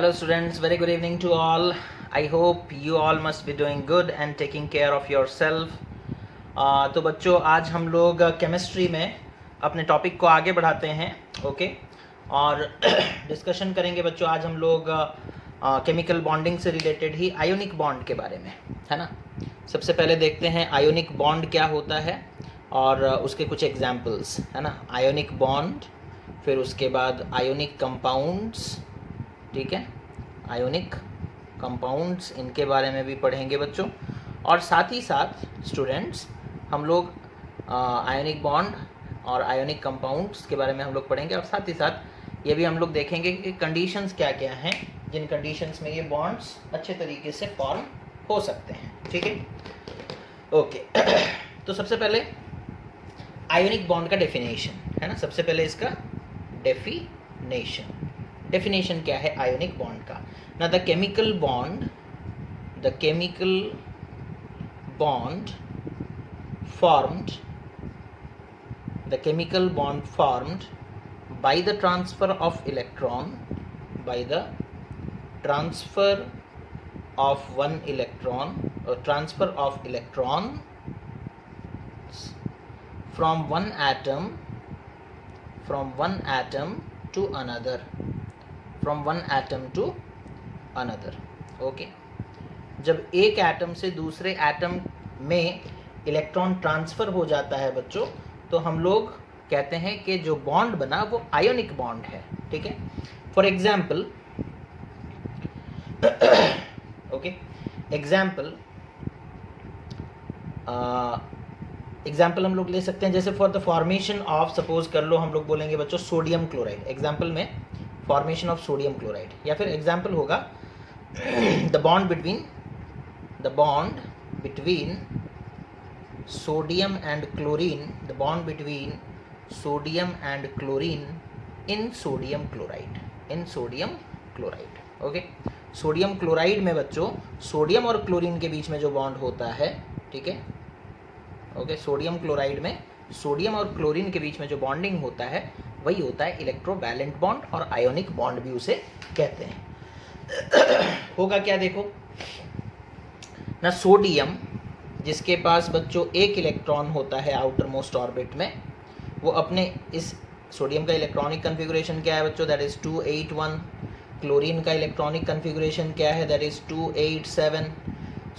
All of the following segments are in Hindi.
Hello students, very good evening to all. I hope you all must be doing good and taking care of yourself. तो बच्चों आज हम लोग केमिस्ट्री में अपने टॉपिक को आगे बढ़ाते हैं, ओके और डिस्कशन करेंगे बच्चों। आज हम लोग केमिकल बॉन्डिंग से रिलेटेड ही आयोनिक बॉन्ड के बारे में, है ना। सबसे पहले देखते हैं आयोनिक बॉन्ड क्या होता है और उसके कुछ एग्जाम्पल्स, है ना। आयोनिक बॉन्ड, फिर उसके बाद आयोनिक कंपाउंड्स, ठीक है, आयोनिक कंपाउंड्स, इनके बारे में भी पढ़ेंगे बच्चों। और साथ ही साथ स्टूडेंट्स हम लोग आयोनिक बॉन्ड और आयोनिक कंपाउंड्स के बारे में हम लोग पढ़ेंगे, और साथ ही साथ ये भी हम लोग देखेंगे कि कंडीशंस क्या क्या हैं जिन कंडीशंस में ये बॉन्ड्स अच्छे तरीके से फॉर्म हो सकते हैं, ठीक है, ओके। तो सबसे पहले आयोनिक बॉन्ड का डेफिनेशन, है ना। सबसे पहले इसका डेफिनेशन क्या है आयोनिक बॉन्ड का ना। The chemical bond formed by the transfer of electron, by the transfer of one electron or transfer of electrons from one atom to another, okay. जब एक एटम से दूसरे एटम में इलेक्ट्रॉन ट्रांसफर हो जाता है बच्चों, तो हम लोग कहते हैं कि जो बॉन्ड बना वो आयोनिक बॉन्ड है, ठीक है। फॉर एग्जाम्पल ओके, एग्जाम्पल हम लोग ले सकते हैं, जैसे for the formation of, suppose कर लो हम लोग बोलेंगे बच्चों सोडियम क्लोराइड, एग्जाम्पल में फॉर्मेशन ऑफ सोडियम क्लोराइड, या फिर एग्जाम्पल होगा the bond between sodium and chlorine, the bond between sodium and chlorine in sodium chloride, okay. Sodium chloride में बच्चों सोडियम और क्लोरीन के बीच में जो बॉन्ड होता है, ठीक है, ओके, सोडियम क्लोराइड में सोडियम और क्लोरीन के बीच में जो बॉन्डिंग होता है वही होता है इलेक्ट्रोवैलेंट बॉन्ड, और आयोनिक बॉन्ड भी उसे कहते हैं। होगा क्या देखो ना, सोडियम जिसके पास बच्चों एक इलेक्ट्रॉन होता है आउटर मोस्ट ऑर्बिट में, वो अपने इस सोडियम का इलेक्ट्रॉनिक कन्फिगुरेशन क्या है बच्चों, दैट इज 281। क्लोरीन का इलेक्ट्रॉनिक कन्फिगुरेशन क्या है, दैट इज 287।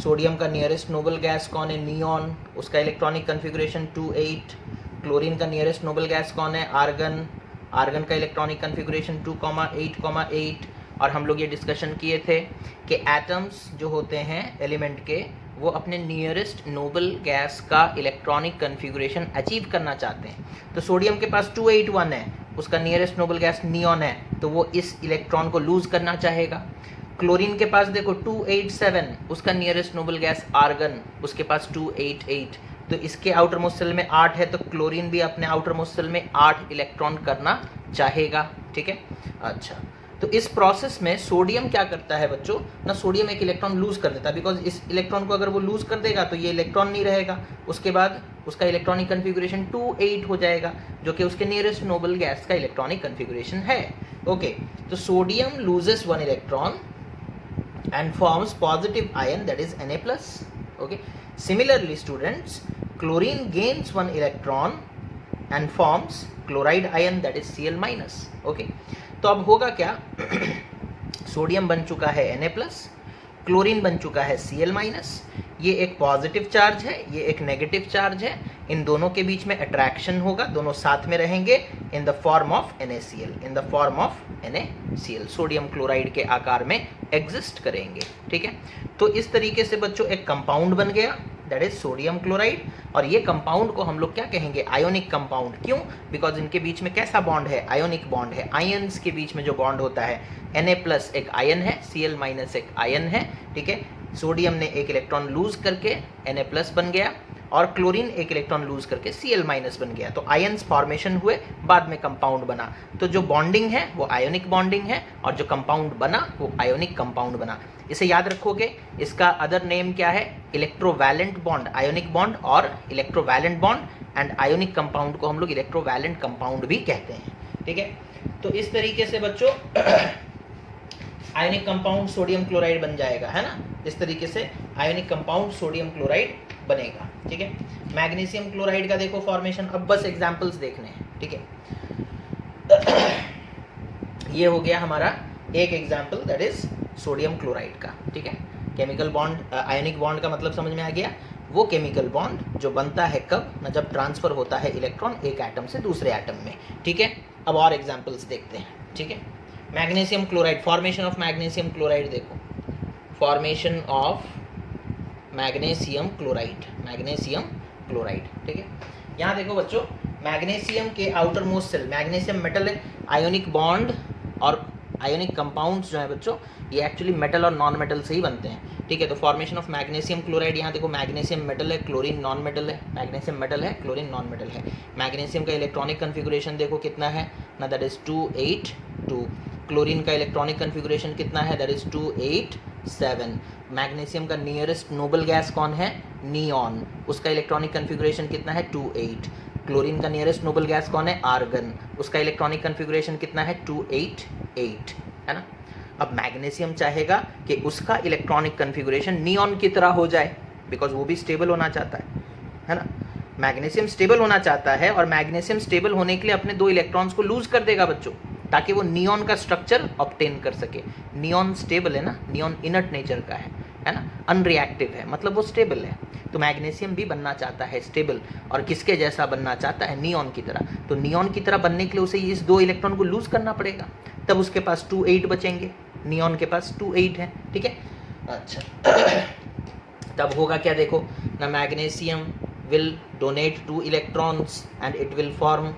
सोडियम का नियरेस्ट नोबल गैस कौन है, नियॉन, उसका इलेक्ट्रॉनिक कन्फिगुरेशन 28। क्लोरीन का नियरेस्ट नोबल गैस कौन है, आर्गन, आर्गन का इलेक्ट्रॉनिक कन्फिगुरेशन 2,8,8। और हम लोग ये डिस्कशन किए थे कि एटम्स जो होते हैं एलिमेंट के, वो अपने नियरेस्ट नोबल गैस का इलेक्ट्रॉनिक कन्फिगुरेशन अचीव करना चाहते हैं। तो सोडियम के पास 281 है, उसका नियरेस्ट नोबल गैस नियॉन है, तो वो इस इलेक्ट्रॉन को लूज करना चाहेगा। क्लोरीन के पास देखो 287, उसका नियरेस्ट नोबल गैस आर्गन, उसके पास 288, तो इसके आउटर मोस्ट शेल में 8 है, तो क्लोरीन भी अपने आउटर मोस्ट शेल में 8 इलेक्ट्रॉन करना चाहेगा, ठीक है। अच्छा, तो इस प्रोसेस में सोडियम क्या करता है बच्चों ना, सोडियम एक इलेक्ट्रॉन लूज कर देता है, बिकॉज इस इलेक्ट्रॉन को अगर वो लूज कर देगा तो ये इलेक्ट्रॉन नहीं रहेगा, उसके बाद उसका इलेक्ट्रॉनिक कन्फिगुरेशन 28 हो जाएगा, जो कि उसके नियरेस्ट नोबल गैस का इलेक्ट्रॉनिक कन्फिगुरेशन है, ओके। तो sodium loses one electron and forms positive ion, that is Na+, okay. Similarly students, chlorine gains one electron and forms chloride ion, that is Cl-, okay. तो अब होगा क्या सोडियम बन चुका है Na+, क्लोरीन बन चुका है Cl-, ये एक पॉजिटिव चार्ज है, ये एक नेगेटिव चार्ज है, इन दोनों के बीच में अट्रैक्शन होगा, दोनों साथ में रहेंगे in the form of NaCl, sodium chloride के आकार में एग्जिस्ट करेंगे, ठीक है। तो इस तरीके से बच्चों एक कंपाउंड बन गया, दैट इज सोडियम क्लोराइड, और ये कंपाउंड को हम लोग क्या कहेंगे, आयोनिक कंपाउंड। क्यों? बिकॉज इनके बीच में कैसा बॉन्ड है, आयोनिक बॉन्ड है। आयन्स के बीच में जो बॉन्ड होता है, Na+ एक आयन है, Cl- एक आयन है, ठीक है। सोडियम ने एक इलेक्ट्रॉन लूज करके Na+ बन गया, और क्लोरीन एक इलेक्ट्रॉन लूज करके Cl- बन गया, तो आयन्स फॉर्मेशन हुए, बाद में कंपाउंड बना। तो जो बॉन्डिंग है वो आयोनिक बॉन्डिंग है, और जो कंपाउंड बना वो आयोनिक कंपाउंड बना। इसे याद रखोगे, इसका अदर नेम क्या है, इलेक्ट्रोवैलेंट बॉन्ड, आयोनिक बॉन्ड और electrovalent bond, and ionic compound को हम लोग इलेक्ट्रोवैलेंट कंपाउंड भी कहते हैं, ठीक है। तो इस तरीके से बच्चों आयोनिक कंपाउंड सोडियम क्लोराइड बन जाएगा, है ना। इस तरीके से आयोनिक कंपाउंड सोडियम क्लोराइड बनेगा, ठीक है। मैग्नीशियम क्लोराइड का देखो फॉर्मेशन, अब बस एग्जांपल्स देखने हैं, ठीक है। ये हो गया हमारा एक example, that is sodium chloride का, ठीक है। केमिकल बॉन्ड, आयोनिक बॉन्ड का मतलब समझ में आ गया। वो केमिकल बॉन्ड जो बनता है कब ना, जब ट्रांसफर होता है इलेक्ट्रॉन एक एटम से दूसरे एटम में, ठीक है। अब और एग्जांपल्स देखते हैं, ठीक है। Magnesium chloride, formation of magnesium chloride देखो, formation of magnesium chloride, magnesium chloride, ठीक है। यहाँ देखो बच्चों, मैग्नीशियम के outer most shell, magnesium metal है, आयोनिक बॉन्ड और आयोनिक कंपाउंड्स जो है बच्चों, ये एक्चुअली मेटल और नॉन मेटल से ही बनते हैं, ठीक है। तो फॉर्मेशन ऑफ मैग्नीशियम क्लोराइड, यहाँ देखो मैग्नीशियम मेटल है, क्लोरीन नॉन मेटल है, मैग्नीशियम मेटल है, क्लोरीन नॉन मेटल है। मैग्नीशियम का इलेक्ट्रॉनिक कन्फिगुरेशन देखो कितना है ना, दैट इज 282। क्लोरीन का इलेक्ट्रॉनिक कन्फिगुरेशन कितना है, दैट इज 287। मैग्नीशियम का नियरेस्ट नोबल गैस कौन है, नियॉन, उसका इलेक्ट्रॉनिक कन्फिगुरेशन कितना है, 28। क्लोरीन का नियरेस्ट नोबल गैस कौन है, आर्गन, उसका इलेक्ट्रॉनिक कन्फिगुरेशन कितना है, 288, है ना। अब मैग्नीशियम चाहेगा कि उसका इलेक्ट्रॉनिक कन्फिगुरेशन नियॉन की तरह हो जाए, बिकॉज वो भी स्टेबल होना चाहता है ना। मैग्नीशियम स्टेबल होना चाहता है और मैग्नीशियम स्टेबल होने के लिए अपने 2 इलेक्ट्रॉन्स को लूज कर देगा बच्चों, ताकि वो नियॉन का स्ट्रक्चर ऑब्टेन कर सके। नियॉन स्टेबल है ना, नियॉन इनर्ट नेचर का है ना, अनरिएक्टिव है, मतलब वो स्टेबल है। तो मैग्नीशियम भी बनना चाहता है स्टेबल, और किसके जैसा बनना चाहता है, नियॉन की तरह। तो नियॉन की तरह बनने के लिए उसे इस 2 इलेक्ट्रॉन को लूज करना पड़ेगा, तब उसके पास 28 बचेंगे, नियॉन के पास 28 है, ठीक है। अच्छा तब होगा क्या देखो ना, magnesium will donate 2 electrons and it will form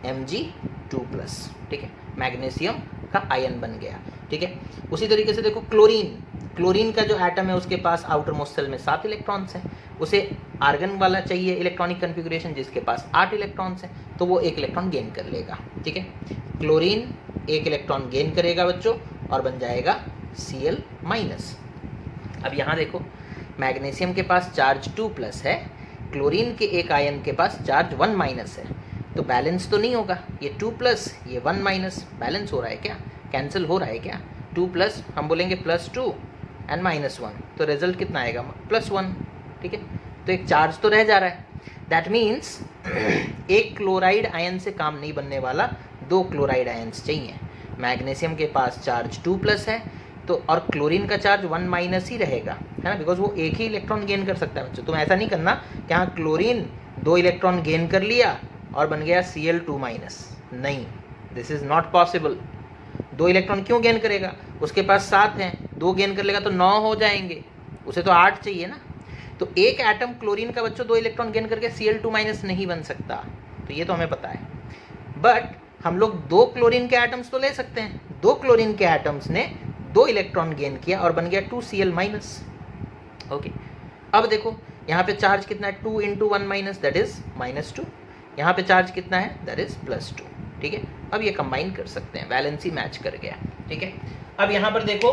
Mg2+, ठीक है। मैग्नीशियम का आयन बन गया, ठीक है। उसी तरीके से देखो क्लोरीन, क्लोरीन का जो एटम है उसके पास आउटर मोस्ट सेल में 7 इलेक्ट्रॉन्स हैं, उसे आर्गन वाला चाहिए इलेक्ट्रॉनिक कन्फिगुरेशन जिसके पास 8 इलेक्ट्रॉन्स हैं, तो वो 1 इलेक्ट्रॉन गेन कर लेगा, ठीक है। क्लोरीन 1 इलेक्ट्रॉन गेन करेगा बच्चों और बन जाएगा Cl-। अब यहाँ देखो, मैग्नीशियम के पास चार्ज 2+ है, क्लोरीन के एक आयन के पास चार्ज 1- है, तो बैलेंस तो नहीं होगा, ये 2+ ये 1- बैलेंस हो रहा है क्या, कैंसिल हो रहा है क्या, 2+ हम बोलेंगे +2 एंड -1, तो रिजल्ट कितना आएगा, +1, ठीक है। तो एक चार्ज तो रह जा रहा है, दैट मीन्स एक क्लोराइड आयन से काम नहीं बनने वाला, 2 क्लोराइड आयन्स चाहिए। मैग्नीशियम के पास चार्ज 2+ है, तो और क्लोरीन का चार्ज 1- ही रहेगा, है ना, बिकॉज वो एक ही इलेक्ट्रॉन गेन कर सकता है बच्चों। तुम ऐसा नहीं करना कि हाँ क्लोरीन 2 इलेक्ट्रॉन गेन कर लिया और बन गया Cl2-, नहीं, this is not possible. 2 electron क्यों गेन करेगा, उसके पास 7 हैं, 2 गेन कर लेगा तो 9 हो जाएंगे, उसे तो 8 चाहिए ना। तो एक एटम क्लोरीन का बच्चों 2 इलेक्ट्रॉन गेन करके Cl2- नहीं बन सकता, तो ये तो हमें पता है। बट हम लोग 2 क्लोरीन के एटम्स तो ले सकते हैं, 2 क्लोरीन के एटम्स ने 2 इलेक्ट्रॉन गेन किया और बन गया 2Cl-। ओके, अब देखो यहाँ पे चार्ज कितना है, 2 × 1- दैट इज -2, यहाँ पे चार्ज कितना है, दैट इज +2, ठीक है। अब ये कंबाइन कर सकते हैं, वैलेंसी मैच कर गया, ठीक है। अब यहाँ पर देखो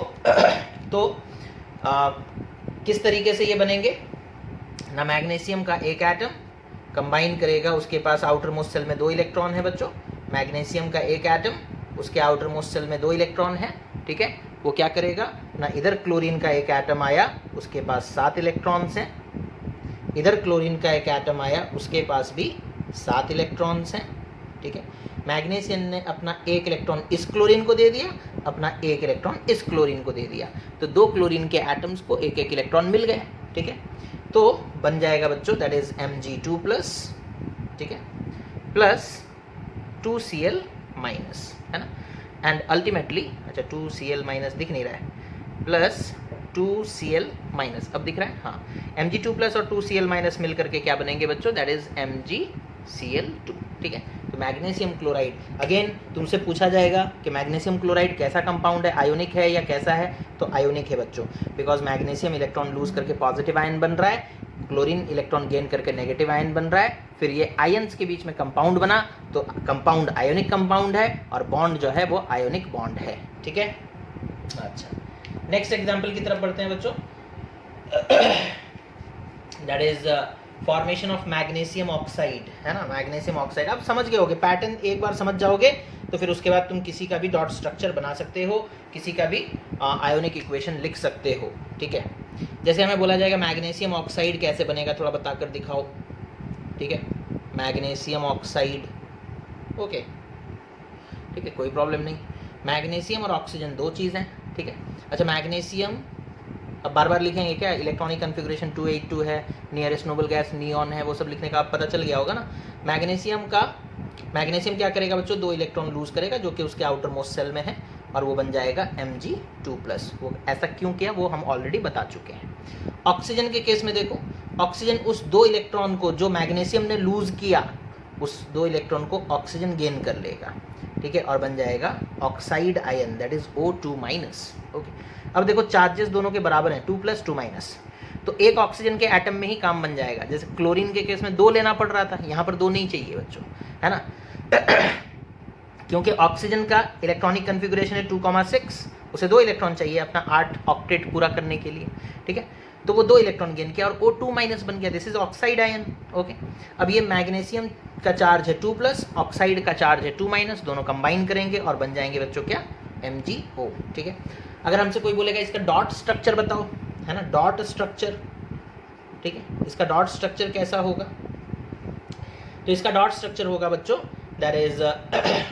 तो किस तरीके से ये बनेंगे ना, मैग्नीशियम का एक एटम कंबाइन करेगा, उसके पास आउटर मोस्ट सेल में 2 इलेक्ट्रॉन है बच्चों। मैग्नीशियम का एक एटम, उसके आउटर मोस्ट सेल में 2 इलेक्ट्रॉन है, ठीक है। वो क्या करेगा ना, इधर क्लोरीन का एक एटम आया, उसके पास 7 इलेक्ट्रॉन्स हैं, इधर क्लोरीन का एक एटम आया, उसके पास भी 7 इलेक्ट्रॉन्स हैं, ठीक है। मैग्नीशियम ने अपना 1 इलेक्ट्रॉन इस क्लोरीन को दे दिया, अपना 1 इलेक्ट्रॉन इस क्लोरीन को दे दिया, तो 2 क्लोरीन के एटम्स को 1-1 इलेक्ट्रॉन मिल गए, ठीक है। तो बन जाएगा बच्चों दैट इज Mg2+, ठीक है, +2Cl-, है ना। एंड अल्टीमेटली, अच्छा 2Cl- दिख नहीं रहा है, +2Cl-, अब दिख रहा है, हाँ। Mg2+ और 2Cl- मिल करके क्या बनेंगे बच्चों, दैट इज MgCl2, ठीक है। तो मैग्नीशियम क्लोराइड, अगेन तुमसे पूछा जाएगा कि मैग्नीशियम क्लोराइड कैसा कंपाउंड है, आयोनिक है या कैसा है, तो आयोनिक है बच्चों, बिकॉज मैग्नीशियम इलेक्ट्रॉन लूज करके पॉजिटिव आयन बन रहा है, क्लोरीन इलेक्ट्रॉन गेन करके नेगेटिव आयन बन रहा है, फिर ये आयन्स के बीच में कंपाउंड बना, तो कंपाउंड आयोनिक कंपाउंड है और बॉन्ड जो है वो आयोनिक बॉन्ड है, ठीक है। अच्छा, नेक्स्ट एग्जाम्पल की तरफ बढ़ते हैं बच्चों, that is formation of magnesium oxide, है ना, मैग्नीशियम ऑक्साइड। आप समझ गए होगे पैटर्न, एक बार समझ जाओगे तो फिर उसके बाद तुम किसी का भी डॉट स्ट्रक्चर बना सकते हो, किसी का भी आयोनिक इक्वेशन लिख सकते हो, ठीक है। जैसे हमें बोला जाएगा मैग्नीशियम ऑक्साइड कैसे बनेगा, थोड़ा बताकर दिखाओ, ठीक है, मैग्नीशियम ऑक्साइड, ओके, ठीक है, कोई प्रॉब्लम नहीं। मैग्नीशियम और ऑक्सीजन दो चीज़ हैं, ठीक है। अच्छा, मैग्नीशियम अब बार बार लिखेंगे क्या, इलेक्ट्रॉनिक कन्फिग्रेशन 282 है, नियरेस्ट नोबल गैस नियॉन है, वो सब लिखने का आप पता चल गया होगा ना। मैग्नीशियम क्या करेगा बच्चों, 2 इलेक्ट्रॉन लूज करेगा जो कि उसके आउटर मोस्ट सेल में है, और वो बन जाएगा Mg2+। वो ऐसा क्यों किया वो हम ऑलरेडी बता चुके हैं। ऑक्सीजन के केस में देखो, ऑक्सीजन उस 2 इलेक्ट्रॉन को जो मैग्नीशियम ने लूज किया, उस 2 इलेक्ट्रॉन को ऑक्सीजन गेन कर लेगा, ठीक है, और बन जाएगा oxide ion, that is O2-। Okay, अब देखो चार्जेस दोनों के बराबर हैं, 2+, 2-, तो एक ऑक्सीजन के एटम में ही काम बन जाएगा। जैसे क्लोरीन के केस में 2 लेना पड़ रहा था, यहाँ पर 2 नहीं चाहिए बच्चों, है ना क्योंकि ऑक्सीजन का इलेक्ट्रॉनिक कन्फिगरेशन है 2,6, उसे 2 इलेक्ट्रॉन चाहिए अपना 8 ऑक्टेट पूरा करने के लिए, ठीक है, तो वो 2 इलेक्ट्रॉन गेन किया और O2- बन गया, this is oxide ion, okay. अब ये मैग्नीशियम का चार्ज है 2+, ऑक्साइड का चार्ज है 2-, दोनों कंबाइन करेंगे और बन जाएंगे बच्चों क्या, MgO, ठीक है। अगर हमसे कोई बोलेगा इसका डॉट स्ट्रक्चर बताओ, है ना, डॉट स्ट्रक्चर, ठीक है, इसका डॉट स्ट्रक्चर कैसा होगा, तो इसका डॉट स्ट्रक्चर होगा बच्चों, दैट इज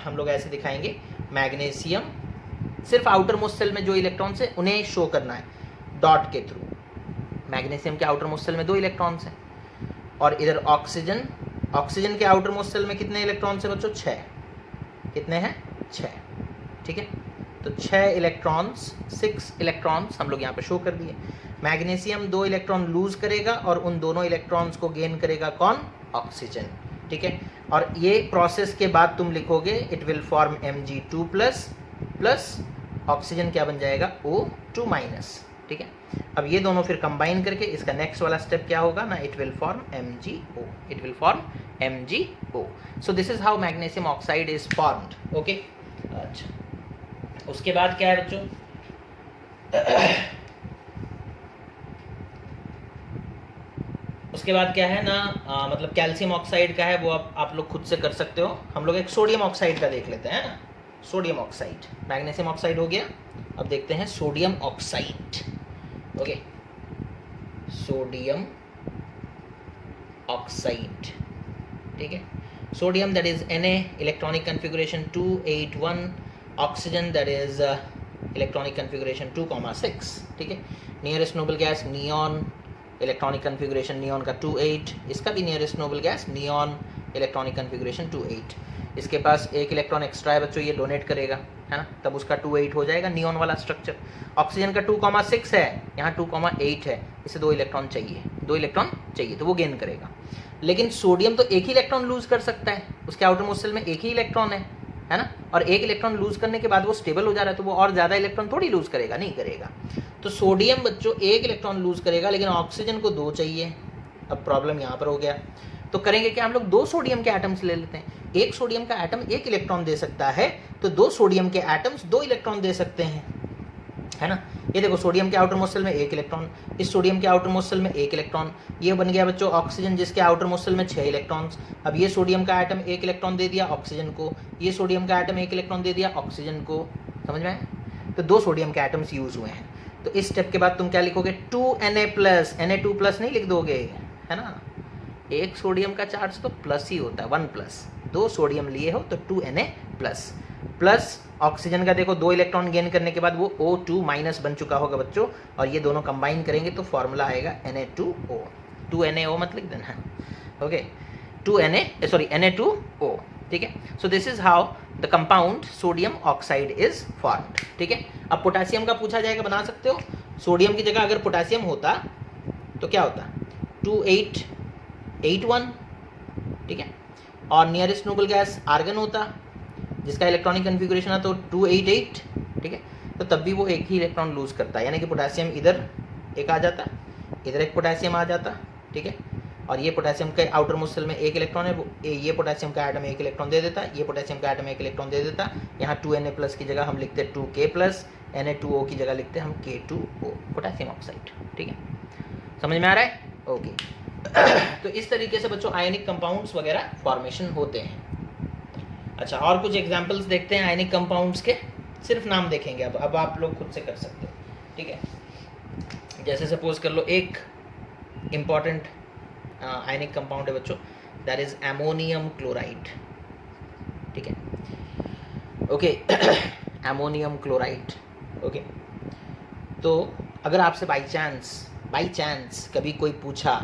हम लोग ऐसे दिखाएंगे, मैग्नीशियम सिर्फ आउटर मोस्ट सेल में जो इलेक्ट्रॉन्स है उन्हें शो करना है डॉट के थ्रू। मैग्नीशियम के आउटर मोस्ट सेल में 2 इलेक्ट्रॉन्स हैं, और इधर ऑक्सीजन के आउटर मोस्ट सेल में कितने इलेक्ट्रॉन्स हैं बच्चों, 6, कितने हैं, 6, ठीक है, तो 6 इलेक्ट्रॉन्स, 6 इलेक्ट्रॉन्स हम लोग यहाँ पे शो कर दिए। मैग्नीशियम 2 इलेक्ट्रॉन लूज करेगा और उन दोनों इलेक्ट्रॉन्स को गेन करेगा कौन, ऑक्सीजन, ठीक है, और ये प्रोसेस के बाद तुम लिखोगे it will form Mg2+ plus oxygen क्या बन जाएगा, O2-, ठीक है। अब ये दोनों फिर कंबाइन करके इसका नेक्स्ट वाला स्टेप क्या होगा ना, it will form MgO, it will form MgO। So this is how magnesium oxide is formed, okay. अच्छा, उसके बाद क्या है बच्चों, उसके बाद क्या है ना, मतलब कैल्शियम ऑक्साइड का है वो आप लोग खुद से कर सकते हो। हम लोग एक सोडियम ऑक्साइड का देख लेते हैं ना, सोडियम ऑक्साइड, मैग्नीशियम ऑक्साइड हो गया, अब देखते हैं sodium oxide, okay, sodium oxide, ठीक है। Sodium that is Na, electronic configuration 281, oxygen that is electronic configuration 2,6, ठीक है। Nearest noble gas neon, electronic configuration neon का 2,8, इसका भी nearest noble gas neon, electronic configuration 2,8। इसके पास 1 इलेक्ट्रॉन एक्स्ट्रा है बच्चों, ये डोनेट करेगा, है ना, तब उसका 2,8 हो जाएगा नियॉन वाला स्ट्रक्चर। ऑक्सीजन का 2,6 है, यहाँ 2,8 है, इसे 2 इलेक्ट्रॉन चाहिए तो वो गेन करेगा। लेकिन सोडियम तो एक ही इलेक्ट्रॉन लूज कर सकता है, उसके आउटर मोस्ट सेल में एक ही इलेक्ट्रॉन है ना, और 1 इलेक्ट्रॉन लूज करने के बाद वो स्टेबल हो जा रहा है, तो वो और ज़्यादा इलेक्ट्रॉन थोड़ी लूज करेगा, नहीं करेगा। तो सोडियम बच्चों 1 इलेक्ट्रॉन लूज करेगा, लेकिन ऑक्सीजन को 2 चाहिए। अब प्रॉब्लम यहाँ पर हो गया, तो करेंगे क्या, हम लोग 2 सोडियम के एटम्स ले लेते हैं। 1 सोडियम का एटम 1 इलेक्ट्रॉन दे सकता है, तो 2 सोडियम के एटम्स 2 इलेक्ट्रॉन दे सकते हैं, है ना। ये देखो सोडियम के आउटर मोस्ट सेल में 1 इलेक्ट्रॉन, इस सोडियम के आउटर मोस्ट सेल में 1 इलेक्ट्रॉन, ये बन गया बच्चों ऑक्सीजन जिसके आउटर मोस्ट सेल में 6 इलेक्ट्रॉन्स। अब ये सोडियम का एटम 1 इलेक्ट्रॉन दे दिया ऑक्सीजन को, ये सोडियम का एटम 1 इलेक्ट्रॉन दे दिया ऑक्सीजन को, समझ में आया। तो 2 सोडियम के एटम्स यूज हुए हैं। तो इस स्टेप के बाद तुम क्या लिखोगे, 2Na+, Na2+ नहीं लिख दोगे, है ना, 1 सोडियम का चार्ज तो प्लस ही होता है, 1+, 2 सोडियम लिए हो तो 2Na+, प्लस ऑक्सीजन का देखो 2 इलेक्ट्रॉन गेन करने के बाद वो O2- बन चुका होगा बच्चों, और ये दोनों कंबाइन करेंगे तो फॉर्मूला आएगा Na2O, 2NaO मत लिख देना, ओके, Na2O, ठीक है। सो this is how the compound sodium oxide is formed, ठीक है। अब पोटेशियम का पूछा जाएगा, बना सकते हो, सोडियम की जगह अगर पोटेशियम होता तो क्या होता, 2,881, ठीक है, और नियरेस्ट नोबल गैस आर्गन होता जिसका इलेक्ट्रॉनिक कन्फिगरेशन है तो 288, ठीक है, तो तब भी वो एक ही इलेक्ट्रॉन लूज करता है, यानी कि पोटेशियम इधर एक आ जाता, इधर एक पोटेशियम आ जाता, ठीक है, और ये पोटेशियम के आउटर मोस्ट सेल में 1 इलेक्ट्रॉन है, वो ये पोटेशियम का एटम 1 इलेक्ट्रॉन दे देता, ये पोटेशियम का एटम 1 इलेक्ट्रॉन दे देता, यहाँ 2Na+ की जगह हम लिखते 2K+, Na2O की जगह लिखते हम K2O, पोटेशियम ऑक्साइड, ठीक है, समझ में आ रहा है, ओके। तो इस तरीके से बच्चों आयनिक कंपाउंड्स वगैरह फॉर्मेशन होते हैं। अच्छा, और कुछ एग्जांपल्स देखते हैं आयनिक कंपाउंड्स के, सिर्फ नाम देखेंगे। अब आप लोग खुद से कर सकते हो, ठीक है। जैसे सपोज कर लो एक इम्पॉर्टेंट आयनिक कंपाउंड है बच्चों, दैट इज एमोनियम क्लोराइड, ठीक है। Okay, ammonium chloride. ओके, तो अगर आपसे बाई चांस कभी कोई पूछा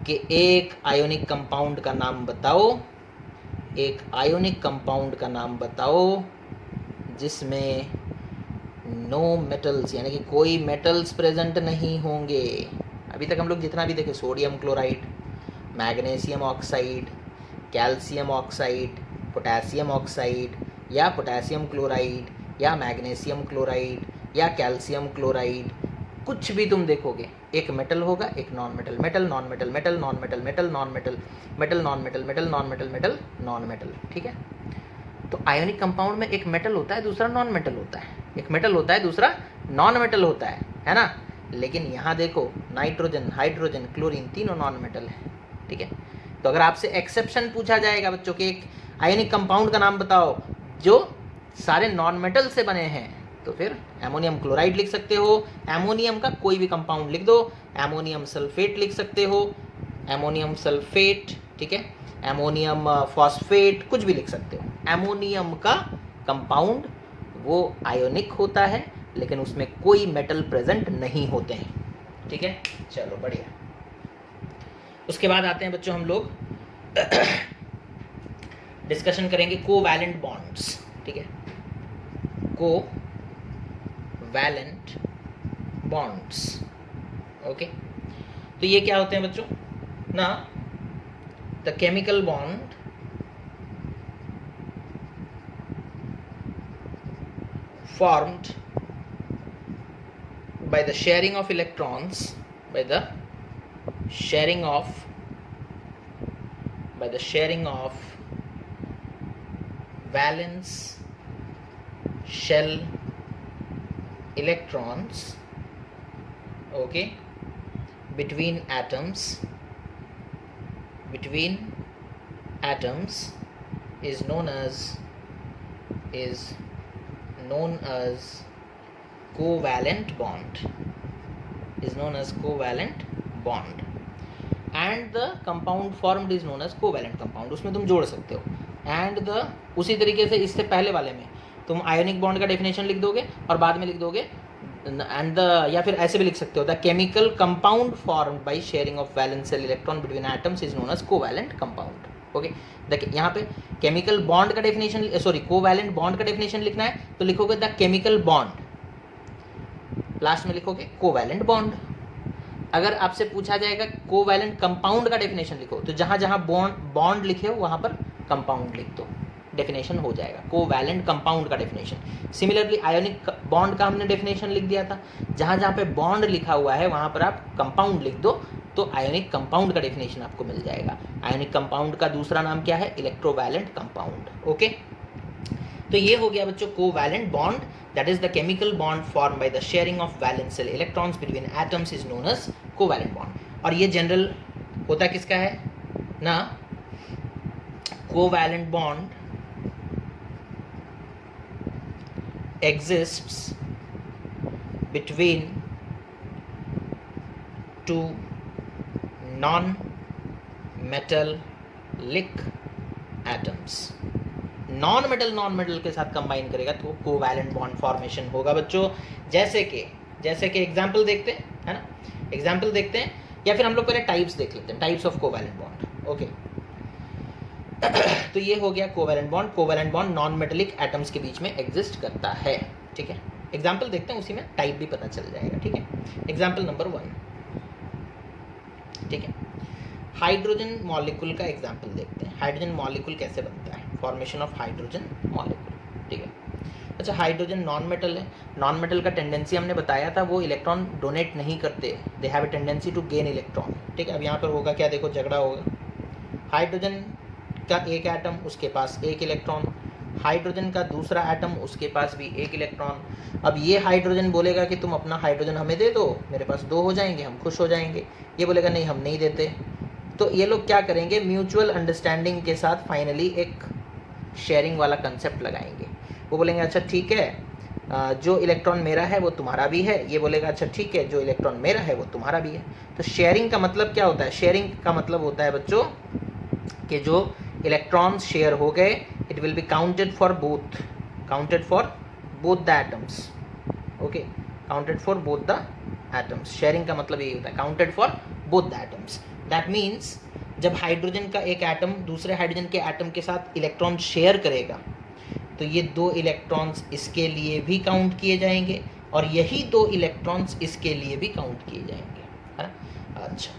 कि एक आयोनिक कंपाउंड का नाम बताओ, एक आयोनिक कंपाउंड का नाम बताओ जिसमें नो मेटल्स, यानी कि कोई मेटल्स प्रेजेंट नहीं होंगे। अभी तक हम लोग जितना भी देखे, sodium chloride, magnesium oxide, calcium oxide, potassium oxide, या पोटेशियम क्लोराइड, या मैग्नीशियम क्लोराइड, या कैल्शियम क्लोराइड, कुछ भी तुम देखोगे एक मेटल होगा, एक non metal, metal non metal, metal non metal, metal non metal, metal non metal, metal non metal, metal non metal, ठीक है। तो आयोनिक कंपाउंड में एक मेटल होता है, दूसरा नॉन मेटल होता है, एक मेटल होता है, दूसरा नॉन मेटल होता है ना। लेकिन यहाँ देखो, नाइट्रोजन, हाइड्रोजन, क्लोरीन, तीनों नॉन मेटल है, ठीक है। तो अगर आपसे एक्सेप्शन पूछा जाएगा बच्चों के एक आयोनिक कंपाउंड का नाम बताओ जो सारे नॉन मेटल से बने हैं, तो फिर एमोनियम क्लोराइड लिख सकते हो, एमोनियम का कोई भी कंपाउंड लिख दो, एमोनियम सल्फेट लिख सकते हो, एमोनियम सल्फेट, ठीक है, एमोनियम फॉस्फेट, कुछ भी लिख सकते हो। एमोनियम का कंपाउंड वो आयोनिक होता है, लेकिन उसमें कोई मेटल प्रेजेंट नहीं होते हैं, ठीक है। चलो बढ़िया। उसके बाद आते हैं बच्चों हम लोग डिस्कशन करेंगे कोवैलेंट बॉन्ड्स, ठीक है, कोवैलेंट बॉन्ड्स। ओके, तो ये क्या होते हैं बच्चों ना, the chemical bond formed by the sharing of electrons, by the sharing of valence shell electrons, okay, between atoms is known as covalent bond, and the compound formed is known as covalent compound। उसमें तुम जोड़ सकते हो and the, उसी तरीके से इससे पहले वाले में तुम आयोनिक बॉन्ड का डेफिनेशन लिख दोगे और बाद में लिख दोगे and the, या फिर ऐसे भी लिख सकते हो, the chemical compound formed by sharing of valence shell electron between atoms is known as covalent compound. Okay, देखिए यहाँ पे केमिकल बॉन्ड का डेफिनेशन, सॉरी कोवैलेंट बॉन्ड का डेफिनेशन लिखना है तो लिखोगे द केमिकल बॉन्ड, लास्ट में लिखोगे कोवैलेंट बॉन्ड। अगर आपसे पूछा जाएगा कोवैलेंट कंपाउंड का डेफिनेशन लिखो, तो जहाँ जहाँ बॉन्ड लिखे हो वहाँ पर कंपाउंड लिख दो, डेफिनेशन हो जाएगा कोवैलेंट कंपाउंड का डेफिनेशन। सिमिलरली आयोनिक बॉन्ड का हमने डेफिनेशन लिख दिया था, जहाँ जहाँ पे बॉन्ड लिखा हुआ है वहाँ पर आप कंपाउंड लिख दो, तो आयोनिक कंपाउंड का डेफिनेशन आपको मिल जाएगा। आयोनिक कंपाउंड का दूसरा नाम क्या है, इलेक्ट्रोवैलेंट कंपाउंड। ओके, तो ये हो गया बच्चों covalent bond, that is the chemical bond form by the sharing of valence shell electrons between atoms is known as covalent bond. और ये जनरल होता किसका है ना, covalent bond exists between two non-metallic atoms। Non metal के साथ कंबाइन करेगा तो कोवैलेंट बॉन्ड फॉर्मेशन होगा बच्चों। जैसे कि एग्जांपल देखते हैं, है ना, एग्जांपल देखते हैं, या फिर हम लोग पहले टाइप्स देख लेते हैं, types of covalent bond. Okay, तो ये हो गया covalent bond. Covalent bond non metallic atoms के बीच में एग्जिस्ट करता है, ठीक है। एग्जांपल देखते हैं, उसी में टाइप भी पता चल जाएगा, ठीक है। एग्जांपल नंबर 1, ठीक है, हाइड्रोजन मॉलिक्यूल का एग्जांपल देखते हैं। हाइड्रोजन मॉलिक्यूल कैसे बनता है, फॉर्मेशन ऑफ हाइड्रोजन मॉलिक्यूल, ठीक है। अच्छा, हाइड्रोजन नॉन मेटल है, नॉन मेटल का टेंडेंसी हमने बताया था, वो इलेक्ट्रॉन डोनेट नहीं करते, they have a tendency to gain electron, ठीक है। अब यहाँ पर होगा क्या, देखो झगड़ा होगा, हाइड्रोजन का एक एटम, उसके पास एक इलेक्ट्रॉन, हाइड्रोजन का दूसरा एटम, उसके पास भी एक इलेक्ट्रॉन। अब ये हाइड्रोजन बोलेगा कि तुम अपना हाइड्रोजन हमें दे दो, मेरे पास 2 हो जाएंगे, हम खुश हो जाएंगे। ये बोलेगा नहीं हम नहीं देते। तो ये लोग क्या करेंगे, म्यूचुअल अंडरस्टैंडिंग के साथ फाइनली एक शेयरिंग वाला कंसेप्ट लगाएंगे। वो बोलेंगे अच्छा ठीक है, जो इलेक्ट्रॉन मेरा है वो तुम्हारा भी है। ये बोलेगा अच्छा ठीक है, जो इलेक्ट्रॉन मेरा है वो तुम्हारा भी है। तो शेयरिंग का मतलब क्या होता है, शेयरिंग का मतलब होता है बच्चों कि जो इलेक्ट्रॉन्स शेयर हो गए, it will be counted for both the atoms. Okay, counted for both the atoms. Sharing का मतलब यही होता है, counted for both the atoms. That means जब हाइड्रोजन का एक एटम दूसरे हाइड्रोजन के एटम के साथ इलेक्ट्रॉन शेयर करेगा, तो ये 2 इलेक्ट्रॉन्स इसके लिए भी काउंट किए जाएंगे और यही 2 इलेक्ट्रॉन्स इसके लिए भी काउंट किए जाएंगे, है ना। अच्छा,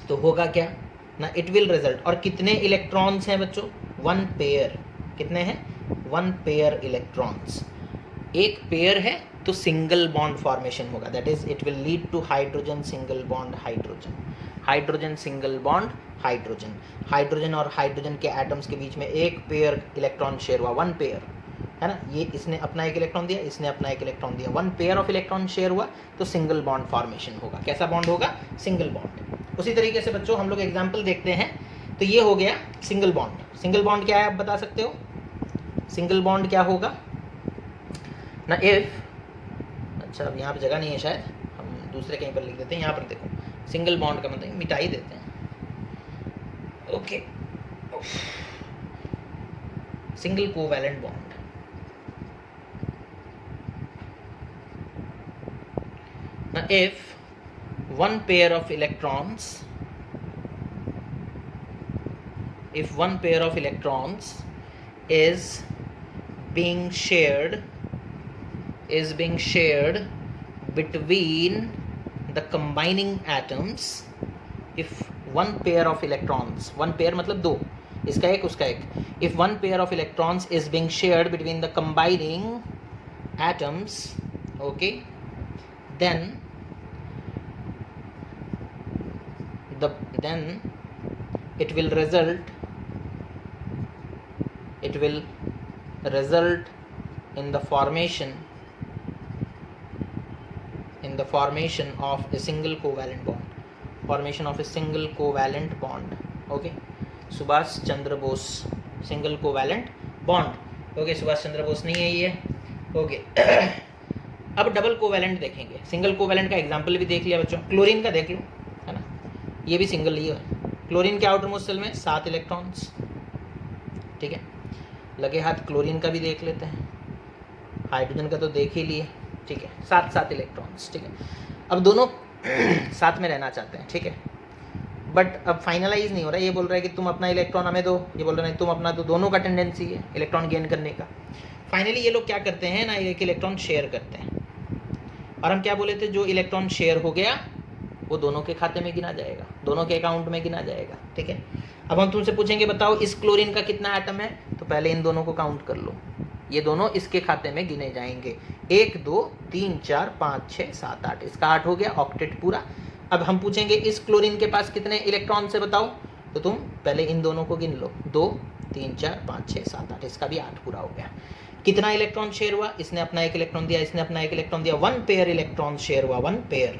तो होगा क्या ना, इट विल रिजल्ट। और कितने इलेक्ट्रॉन्स हैं बच्चों, 1 पेयर। कितने हैं, 1 पेयर इलेक्ट्रॉन्स। एक पेयर है तो सिंगल बॉन्ड फॉर्मेशन होगा, that is it will lead to hydrogen single bond hydrogen, hydrogen single bond hydrogen. Hydrogen और हाइड्रोजन के एटम्स के बीच में एक पेयर इलेक्ट्रॉन शेयर हुआ, 1 पेयर, है ना। ये इसने अपना एक इलेक्ट्रॉन दिया, इसने अपना एक इलेक्ट्रॉन दिया, 1 पेयर ऑफ इलेक्ट्रॉन शेयर हुआ, तो सिंगल बॉन्ड फॉर्मेशन होगा। कैसा बॉन्ड होगा, सिंगल बॉन्ड। उसी तरीके से बच्चों हम लोग एग्जाम्पल देखते हैं। तो ये हो गया सिंगल बॉन्ड। सिंगल बॉन्ड क्या है आप बता सकते हो, सिंगल बॉन्ड क्या होगा ना, इफ, अच्छा अब यहाँ पर जगह नहीं है शायद, हम दूसरे कहीं पर लिख देते हैं। यहाँ पर देखो, सिंगल बॉन्ड का मतलब मिटाई देते हैं। Okay, single covalent bond. Now if one pair of electrons is being shared between the combining atoms, if one pair of electrons, one pair मतलब 2, इसका एक उसका एक, if one pair of electrons is being shared between the combining atoms, okay, then it will result in the formation of a single covalent bond, okay, Subhash Chandra Bose single covalent bond. Okay, Subhash Chandra Bose नहीं है ये। ओके, अब डबल कोवैलेंट देखेंगे। सिंगल कोवैलेंट का एग्जांपल भी देख लिया बच्चों, क्लोरीन का देख लो, है ना, ये भी सिंगल ही है। क्लोरीन के आउटर मोस्ट शेल में 7 इलेक्ट्रॉन्स, ठीक है। लगे हाथ क्लोरीन का भी देख लेते हैं, हाइड्रोजन का तो देख ही लिए, ठीक है, 7 इलेक्ट्रॉन्स, ठीक है। अब दोनों साथ में रहना चाहते हैं, ठीक है, बट अब फाइनलाइज नहीं हो रहा है। ये बोल रहा है कि तुम अपना इलेक्ट्रॉन हमें दो, ये बोल रहा है तुम अपना, तो दोनों का टेंडेंसी है इलेक्ट्रॉन गेन करने का। फाइनली ये लोग क्या करते हैं ना, एक इलेक्ट्रॉन शेयर करते हैं। और हम क्या बोले थे, जो इलेक्ट्रॉन शेयर हो गया वो दोनों के खाते में गिना जाएगा, दोनों के अकाउंट में गिना जाएगा, ठीक है। अब हम तुमसे पूछेंगे बताओ इस क्लोरीन का कितना एटम है, तो पहले इन दोनों को काउंट कर लो, ये दोनों इसके खाते में गिने जाएंगे। 1 2 3 4 5 6 7 8, इसका 8 हो गया, ऑक्टेट पूरा। अब हम पूछेंगे इस क्लोरीन के पास कितने इलेक्ट्रॉन से बताओ, तो तुम पहले इन दोनों को गिन लो, 2 3 4 5 6 7 8, इसका भी 8 पूरा हो गया। कितना इलेक्ट्रॉन शेयर हुआ, इसने अपना एक इलेक्ट्रॉन दिया, इसने अपना एक इलेक्ट्रॉन दिया, 1 पेयर इलेक्ट्रॉन शेयर हुआ, 1 पेयर,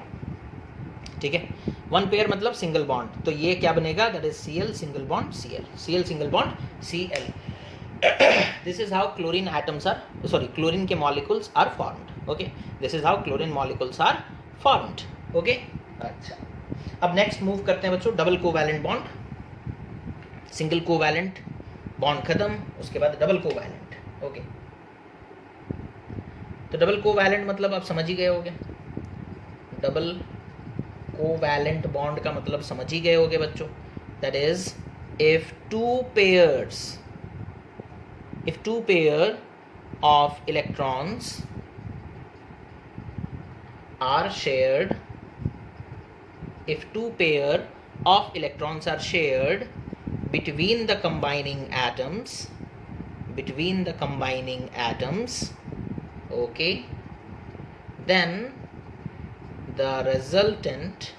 ठीक है। 1 पेयर मतलब सिंगल बॉन्ड, तो ये क्या बनेगा, that is Cl single bond Cl, Cl single bond Cl। This is how chlorine atoms are, sorry, chlorine के molecules are formed, okay, this is how chlorine molecules are formed, okay। अच्छा, अब नेक्स्ट मूव करते हैं बच्चों, double covalent bond. Single covalent bond खत्म, उसके बाद डबल कोवैलेंट, ओके। तो डबल कोवैलेंट मतलब आप समझ ही गए होंगे, डबल कोवैलेंट बॉन्ड का मतलब समझ ही गए होंगे बच्चों, that is if two pair of electrons are shared, if 2 pair of electrons are shared between the combining atoms, okay, then the resultant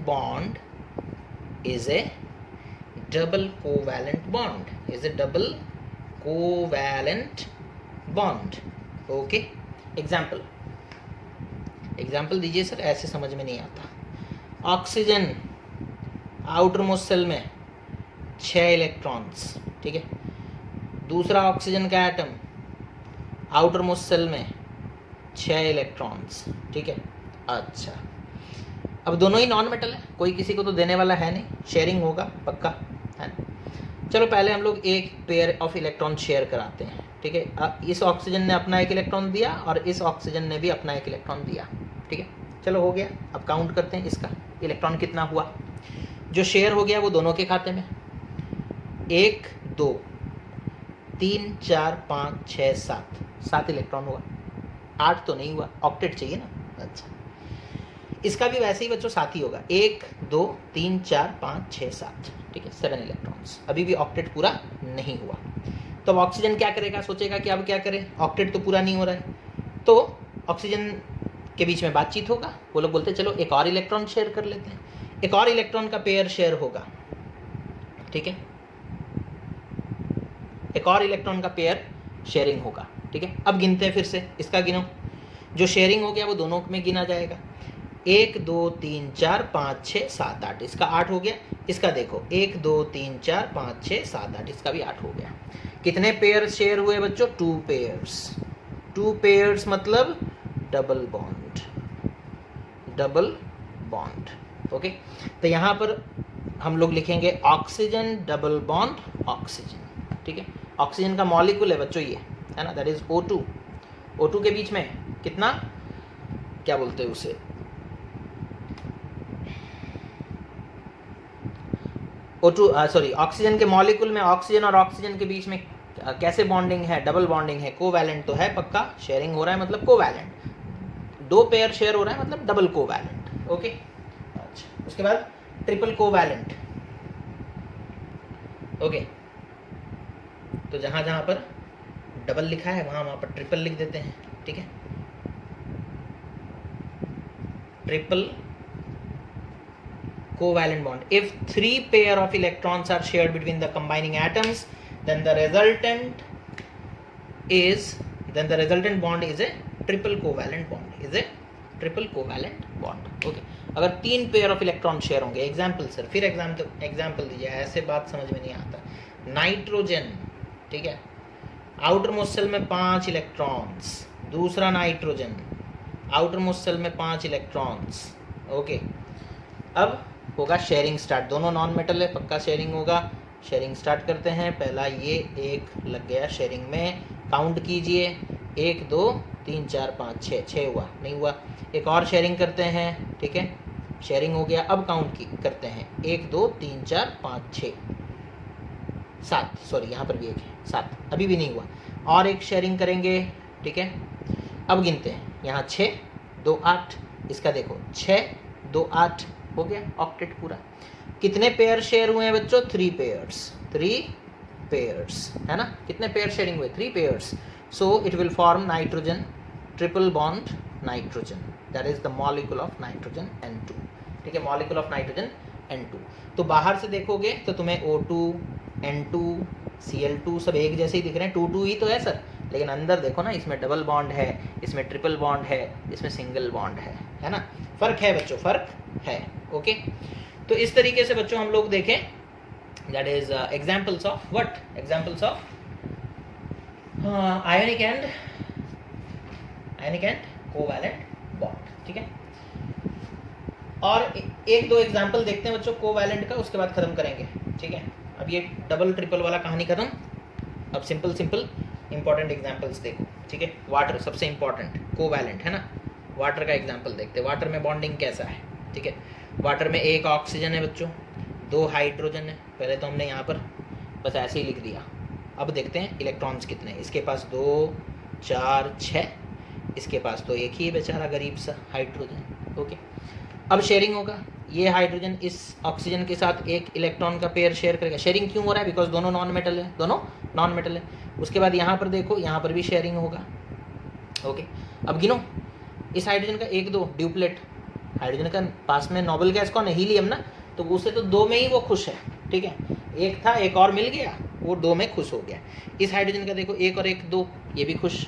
bond is a double covalent bond. Is a double covalent bond. Okay. Example दीजिए सर, ऐसे समझ में नहीं आता. ऑक्सीजन आउटर मोस्ट सेल में 6 इलेक्ट्रॉन्स, ठीक है. दूसरा ऑक्सीजन का एटम आउटर मोस्ट सेल में 6 इलेक्ट्रॉन्स, ठीक है. अच्छा, अब दोनों ही नॉन मेटल है, कोई किसी को तो देने वाला है नहीं, शेयरिंग होगा पक्का, है ना. चलो पहले हम लोग एक पेयर ऑफ इलेक्ट्रॉन शेयर कराते हैं, ठीक है. इस ऑक्सीजन ने अपना एक इलेक्ट्रॉन दिया और इस ऑक्सीजन ने भी अपना एक इलेक्ट्रॉन दिया, ठीक है. चलो हो गया. अब काउंट करते हैं इसका इलेक्ट्रॉन कितना हुआ. जो शेयर हो गया वो दोनों के खाते में. 1 2 3 4 5 6 7 इलेक्ट्रॉन हुआ. 8 तो नहीं हुआ, ऑक्टेट चाहिए ना. अच्छा, इसका भी वैसे ही बच्चों 7 ही होगा. 1 2 3 4 5 6 7, ठीक है. 7 इलेक्ट्रॉन्स. अभी भी ऑक्टेट पूरा नहीं हुआ. तो अब ऑक्सीजन क्या करेगा, सोचेगा कि अब क्या करें, ऑक्टेट तो पूरा नहीं हो रहा है. तो ऑक्सीजन के बीच में बातचीत होगा. वो लोग बोलते हैं चलो एक और इलेक्ट्रॉन शेयर कर लेते हैं. एक और इलेक्ट्रॉन का पेयर शेयर होगा, ठीक है. एक और इलेक्ट्रॉन का पेयर शेयरिंग होगा, ठीक है. अब गिनते हैं फिर से, इसका गिनो. जो शेयरिंग हो गया वो दोनों में गिना जाएगा. 1 2 3 4 5 6 7 8, इसका 8 हो गया. इसका देखो 1 2 3 4 5 6 7 8, इसका भी 8 हो गया. कितने पेयर शेयर हुए बच्चों, 2 पेयर्स. 2 पेयर्स मतलब double bond, double bond. Okay, तो यहाँ पर हम लोग लिखेंगे ऑक्सीजन डबल बॉन्ड ऑक्सीजन, ठीक है. ऑक्सीजन का मॉलिक्यूल है बच्चों ये, है ना, दैट इज O2. O2 के बीच में कितना, क्या बोलते हैं उसे, O2 सॉरी, ऑक्सीजन के मॉलिक्यूल में ऑक्सीजन और ऑक्सीजन के बीच में कैसे बॉन्डिंग है, डबल बॉन्डिंग है. कोवैलेंट तो है पक्का, शेयरिंग हो रहा है मतलब कोवैलेंट. 2 पेयर शेयर हो रहा है मतलब डबल कोवैलेंट. ओके. अच्छा, उसके बाद ट्रिपल कोवैलेंट. ओके, तो जहां जहां पर डबल लिखा है वहां पर ट्रिपल लिख देते हैं, ठीक है. Triple covalent bond. If 3 pair of electrons are shared between the combining atoms, then the resultant bond is a triple covalent bond. Is a triple covalent bond. Okay. अगर 3 पेयर ऑफ इलेक्ट्रॉन शेयर होंगे, एग्जाम्पल सर, फिर एग्जाम्पल दीजिए, ऐसे बात समझ में नहीं आता. नाइट्रोजन, ठीक है, आउटर मोस्ट सेल में 5 इलेक्ट्रॉन्स. दूसरा नाइट्रोजन आउटर मोस्ट सेल में 5 इलेक्ट्रॉन्स. ओके, अब होगा शेयरिंग स्टार्ट. दोनों नॉन मेटल है, पक्का शेयरिंग होगा. शेयरिंग स्टार्ट करते हैं. पहला ये एक लग गया शेयरिंग में, काउंट कीजिए. 1 2 3 4 5 6 हुआ, नहीं हुआ. एक और शेयरिंग करते हैं, ठीक है. शेयरिंग हो गया. अब काउंट करते हैं. 1 2 3 4 5 6 7, सॉरी यहाँ पर भी एक है, 7. अभी भी नहीं हुआ. और एक शेयरिंग करेंगे, ठीक है. अब गिनते हैं. यहाँ 6 2 8, इसका देखो 6 2 8 हो गया, ऑक्टेट पूरा. कितने पेयर शेयर हुए हैं बच्चों, 3 पेयर्स. 3 पेयर्स, है ना. कितने पेयर शेयरिंग हुए, 3 pairs. So it will form nitrogen, triple bond nitrogen. That is the molecule of nitrogen N2, ठीक है. Molecule of nitrogen N2. तो बाहर से देखोगे तो तुम्हें O2 N2 Cl2 सब एक जैसे ही दिख रहे हैं. 2 2 ही तो है सर, लेकिन अंदर देखो ना, इसमें डबल बॉन्ड है, इसमें ट्रिपल बॉन्ड है, इसमें सिंगल बॉन्ड है ना. फर्क है बच्चों, फर्क है. ओके, तो इस तरीके से बच्चों हम लोग देखें, that is examples of what, examples of ionic and covalent bond, ठीक है. और एक दो एग्जांपल देखते हैं बच्चों कोवैलेंट का, उसके बाद खत्म करेंगे, ठीक है. अब ये डबल ट्रिपल वाला कहानी खत्म. अब सिंपल इंपॉर्टेंट एग्जांपल्स देखो, ठीक है. वाटर सबसे इंपॉर्टेंट, कोवैलेंट है ना. वाटर का एग्जांपल देखते हैं. वाटर में बॉन्डिंग कैसा है, ठीक है. वाटर में 1 ऑक्सीजन है बच्चों, 2 हाइड्रोजन है. पहले तो हमने यहाँ पर बस ऐसे ही लिख दिया. अब देखते हैं इलेक्ट्रॉन्स कितने हैं. इसके पास 2 4 6, इसके पास तो एक ही है बेचारा गरीब सा हाइड्रोजन. ओके, अब शेयरिंग होगा. ये हाइड्रोजन इस ऑक्सीजन के साथ एक इलेक्ट्रॉन का पेयर शेयर करेगा. शेयरिंग क्यों हो रहा है, बिकॉज दोनों नॉन मेटल है, दोनों नॉन मेटल है. उसके बाद यहाँ पर देखो, यहाँ पर भी शेयरिंग होगा. ओके, अब गिनो. इस हाइड्रोजन का 1 2 ड्यूप्लेट. हाइड्रोजन का पास में नोबल गैस कौन है, हीलियम ना, तो उससे तो 2 में ही वो खुश है. ठीक है, एक था एक और मिल गया, वो 2 में खुश हो गया। इस हाइड्रोजन का देखो 1 और 1 2, ये भी खुश।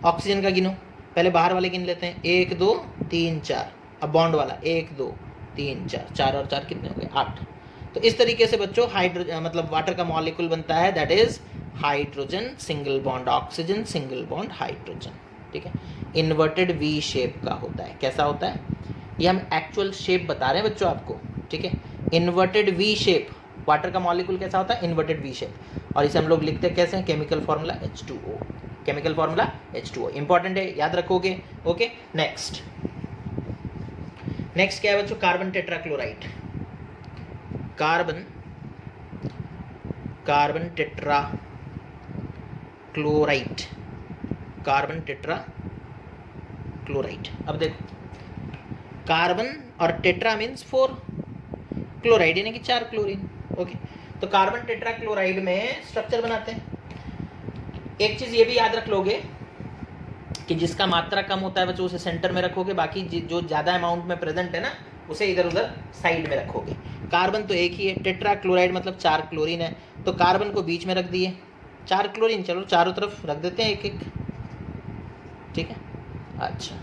ऑक्सीजन का गिनो, पहले बाहर वाले गिन लेते हैं, 1 2 3 4, अब बॉन्ड वाला 1 2 3 4, 4 और 4 कितने हो गए 8। तो इस तरीके से बच्चों हाइड्रोजन मतलब वाटर का मॉलिक्यूल बनता है, that is hydrogen single bond oxygen single bond hydrogen, ठीक है। इन्वर्टेड वी शेप का होता है। कैसा होता है, ये हम एक्चुअल शेप बता रहे हैं बच्चों आपको, ठीक है। इन्वर्टेड वी शेप, वाटर का मॉलिक्यूल कैसा होता है, इन्वर्टेड वी शेप। और इसे हम लोग लिखते हैं कैसे, chemical formula H2O, chemical formula H2O, important है, याद रखोगे। ओके, नेक्स्ट क्या है बच्चों, carbon tetrachloride. Carbon tetrachloride, carbon tetrachloride. अब देखो, कार्बन और टेट्रा मीन्स 4, क्लोराइड यानी कि 4 क्लोरीन। ओके, तो कार्बन टेट्राक्लोराइड में स्ट्रक्चर बनाते हैं। एक चीज ये भी याद रख लोगे कि जिसका मात्रा कम होता है बच्चों उसे सेंटर में रखोगे, बाकी जो ज्यादा अमाउंट में प्रेजेंट है ना उसे इधर उधर साइड में रखोगे। कार्बन तो एक ही है, टेट्राक्लोराइड मतलब 4 क्लोरीन है, तो कार्बन को बीच में रख दिए, 4 क्लोरीन, चलो चारों तरफ रख देते हैं एक एक, ठीक है। अच्छा,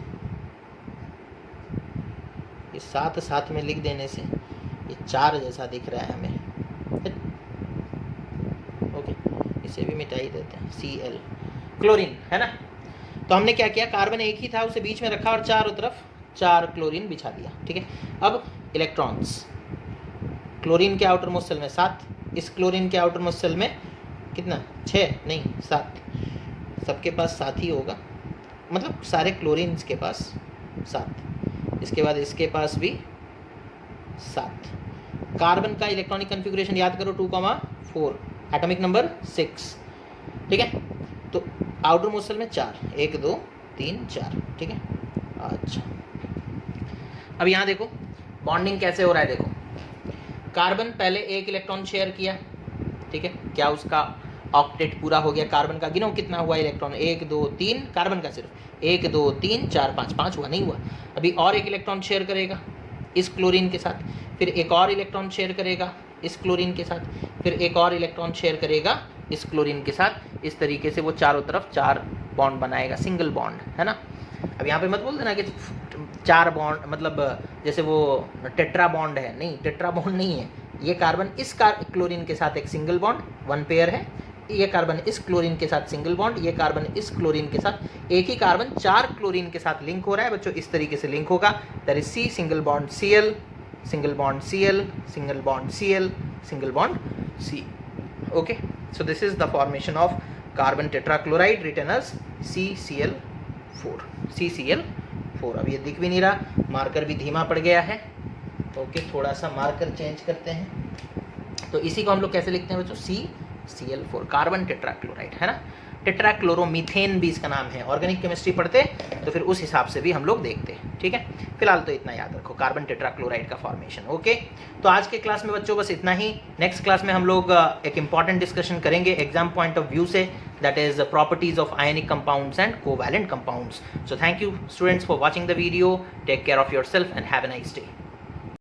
ये साथ साथ में लिख देने से ये 4 जैसा दिख रहा है हमें। ओके, इसे भी मिटा ही देते हैं, Cl, क्लोरीन है ना। तो हमने क्या किया, कार्बन एक ही था उसे बीच में रखा और चारों तरफ 4 क्लोरीन बिछा दिया, ठीक है। अब इलेक्ट्रॉन्स, क्लोरीन के आउटर मोस्ट सेल में 7, इस क्लोरीन के आउटर मोस्ट सेल में कितना, 6 नहीं 7, सबके पास 7 ही होगा, मतलब सारे क्लोरीन्स के पास 7, इसके बाद इसके पास भी 7। कार्बन का इलेक्ट्रॉनिक कन्फिगरेशन याद करो, 2,4, एटॉमिक नंबर 6, ठीक है। तो आउटर मोस्ट सेल में 4, 1 2 3 4, ठीक है। अच्छा, अब यहाँ देखो बॉन्डिंग कैसे हो रहा है, देखो कार्बन पहले 1 इलेक्ट्रॉन शेयर किया, ठीक है, क्या उसका ऑक्टेट पूरा हो गया। कार्बन का गिनो कितना हुआ इलेक्ट्रॉन, 1 2 3, कार्बन का सिर्फ 1 2 3 4 5, 5 हुआ, नहीं हुआ। अभी और 1 इलेक्ट्रॉन शेयर करेगा इस क्लोरीन के साथ, फिर एक और इलेक्ट्रॉन शेयर करेगा इस क्लोरीन के साथ, फिर एक और इलेक्ट्रॉन शेयर करेगा इस क्लोरीन के साथ। इस तरीके से वो चारों तरफ 4 बॉन्ड बनाएगा, सिंगल बॉन्ड, है ना। अब यहाँ पे मत बोल देना कि 4 बॉन्ड मतलब जैसे वो टेट्रा बॉन्ड है, नहीं, टेट्रा बॉन्ड नहीं है ये। कार्बन इस क्लोरीन के साथ एक सिंगल बॉन्ड, 1 पेयर है, ये कार्बन इस क्लोरीन के साथ सिंगल बॉन्ड, ये कार्बन इस क्लोरीन के साथ, एक ही कार्बन 4 क्लोरीन के साथ लिंक हो रहा है बच्चों, इस तरीके से लिंक होगा। That is C single bond Cl, single bond Cl, single bond Cl, single bond C। Okay, so this is the formation of carbon tetrachloride written as CCl4, CCl4। अब ये दिख भी नहीं रहा, मार्कर भी धीमा पड़ गया है। ओके, थोड़ा सा मार्कर चेंज करते हैं। तो इसी को हम लोग कैसे लिखते हैं बच्चों, CCl4, कार्बन टेट्राक्लोराइड, है ना। टेट्राक्लोरोमीथेन भी इसका नाम है, ऑर्गेनिक केमिस्ट्री पढ़ते तो फिर उस हिसाब से भी हम लोग देखते हैं, ठीक है। फिलहाल तो इतना याद रखो, कार्बन टेट्राक्लोराइड का फॉर्मेशन। ओके, तो आज के क्लास में बच्चों बस इतना ही। नेक्स्ट क्लास में हम लोग एक इंपॉर्टेंट डिस्कशन करेंगे एग्जाम पॉइंट ऑफ व्यू से, that is the properties of ionic compounds and covalent compounds. So thank you students for watching the video. Take care of yourself and have a nice day.